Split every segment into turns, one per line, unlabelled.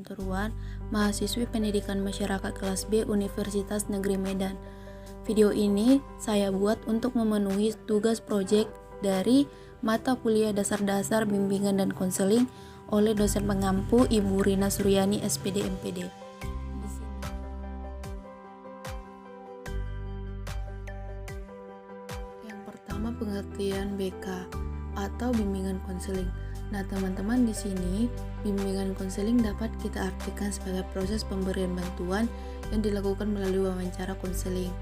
Chanturuan, mahasiswi pendidikan masyarakat kelas B Universitas Negeri Medan. Video ini saya buat untuk memenuhi tugas proyek dari mata kuliah dasar-dasar bimbingan dan konseling oleh dosen pengampu Ibu Rina Suryani SPD MPD. Yang pertama, pengertian BK atau bimbingan konseling. Nah, teman-teman, di sini bimbingan konseling dapat kita artikan sebagai proses pemberian bantuan yang dilakukan melalui wawancara konseling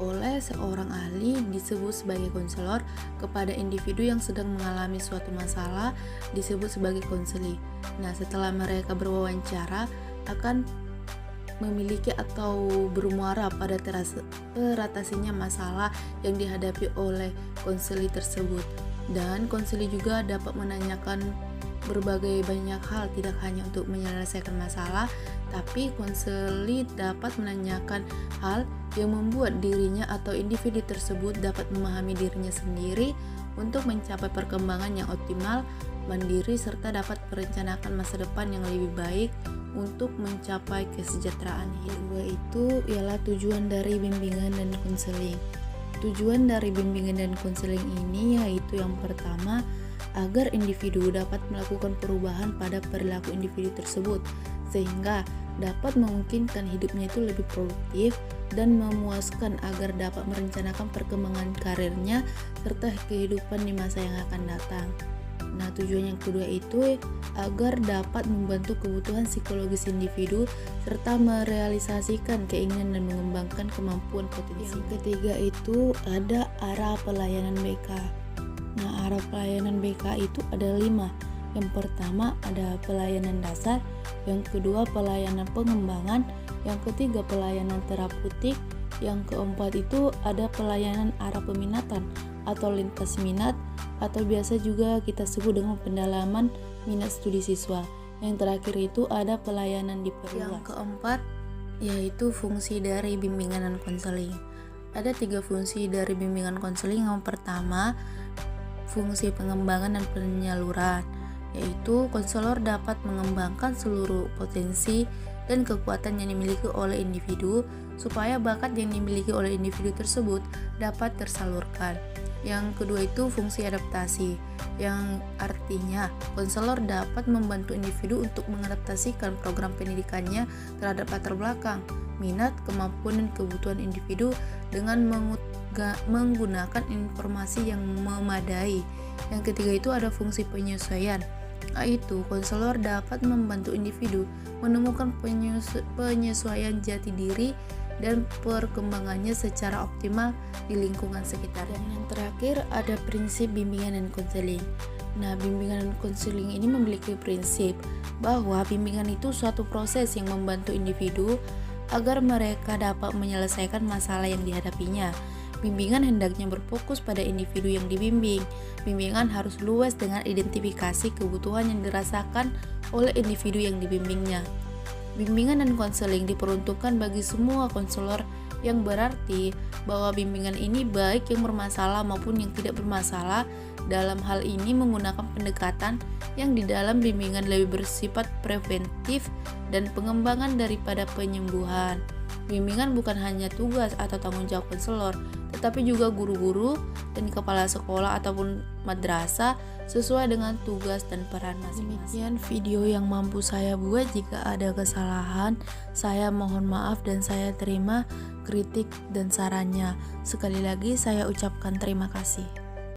oleh seorang ahli disebut sebagai konselor kepada individu yang sedang mengalami suatu masalah disebut sebagai konseli. Nah, setelah mereka berwawancara akan memiliki atau bermuara pada teratasinya masalah yang dihadapi oleh konseli tersebut. Dan konseli juga dapat menanyakan berbagai banyak hal, tidak hanya untuk menyelesaikan masalah, tapi konseli dapat menanyakan hal yang membuat dirinya atau individu tersebut dapat memahami dirinya sendiri untuk mencapai perkembangan yang optimal, mandiri, serta dapat merencanakan masa depan yang lebih baik untuk mencapai kesejahteraan hidup. Kedua itu ialah tujuan dari bimbingan dan konseling. Tujuan dari bimbingan dan konseling ini yaitu yang pertama, agar individu dapat melakukan perubahan pada perilaku individu tersebut sehingga dapat memungkinkan hidupnya itu lebih produktif dan memuaskan agar dapat merencanakan perkembangan karirnya serta kehidupan di masa yang akan datang. Nah, tujuan yang kedua itu agar dapat membantu kebutuhan psikologis individu serta merealisasikan keinginan dan mengembangkan kemampuan potensi. Yang ketiga itu ada arah pelayanan BK. Nah, arah pelayanan BK itu ada 5. Yang pertama ada pelayanan dasar, yang kedua pelayanan pengembangan, yang ketiga pelayanan terapeutik, yang keempat itu ada pelayanan arah peminatan atau lintas minat, atau biasa juga kita sebut dengan pendalaman minat studi siswa. Yang terakhir itu ada pelayanan diperluas. Yang keempat yaitu fungsi dari bimbingan dan konseling. Ada 3 fungsi dari bimbingan konseling. Yang pertama, fungsi pengembangan dan penyaluran, yaitu konselor dapat mengembangkan seluruh potensi dan kekuatan yang dimiliki oleh individu supaya bakat yang dimiliki oleh individu tersebut dapat tersalurkan. Yang kedua itu fungsi adaptasi, yang artinya konselor dapat membantu individu untuk mengadaptasikan program pendidikannya terhadap latar belakang, minat, kemampuan, dan kebutuhan individu dengan menggunakan informasi yang memadai. Yang ketiga itu ada fungsi penyesuaian, yaitu konselor dapat membantu individu menemukan penyesuaian jati diri dan perkembangannya secara optimal di lingkungan sekitar. Dan yang terakhir ada prinsip bimbingan dan konseling. Nah, bimbingan dan konseling ini memiliki prinsip bahwa bimbingan itu suatu proses yang membantu individu agar mereka dapat menyelesaikan masalah yang dihadapinya. Bimbingan hendaknya berfokus pada individu yang dibimbing. Bimbingan harus luas dengan identifikasi kebutuhan yang dirasakan oleh individu yang dibimbingnya. Bimbingan dan konseling diperuntukkan bagi semua konselor, yang berarti bahwa bimbingan ini baik yang bermasalah maupun yang tidak bermasalah. Dalam hal ini menggunakan pendekatan yang di dalam bimbingan lebih bersifat preventif dan pengembangan daripada penyembuhan. Bimbingan bukan hanya tugas atau tanggung jawab konselor, tetapi juga guru-guru dan kepala sekolah ataupun madrasah sesuai dengan tugas dan peran masing-masing. Demikian video yang mampu saya buat. Jika ada kesalahan, saya mohon maaf dan saya terima kritik dan sarannya. Sekali lagi saya ucapkan terima kasih.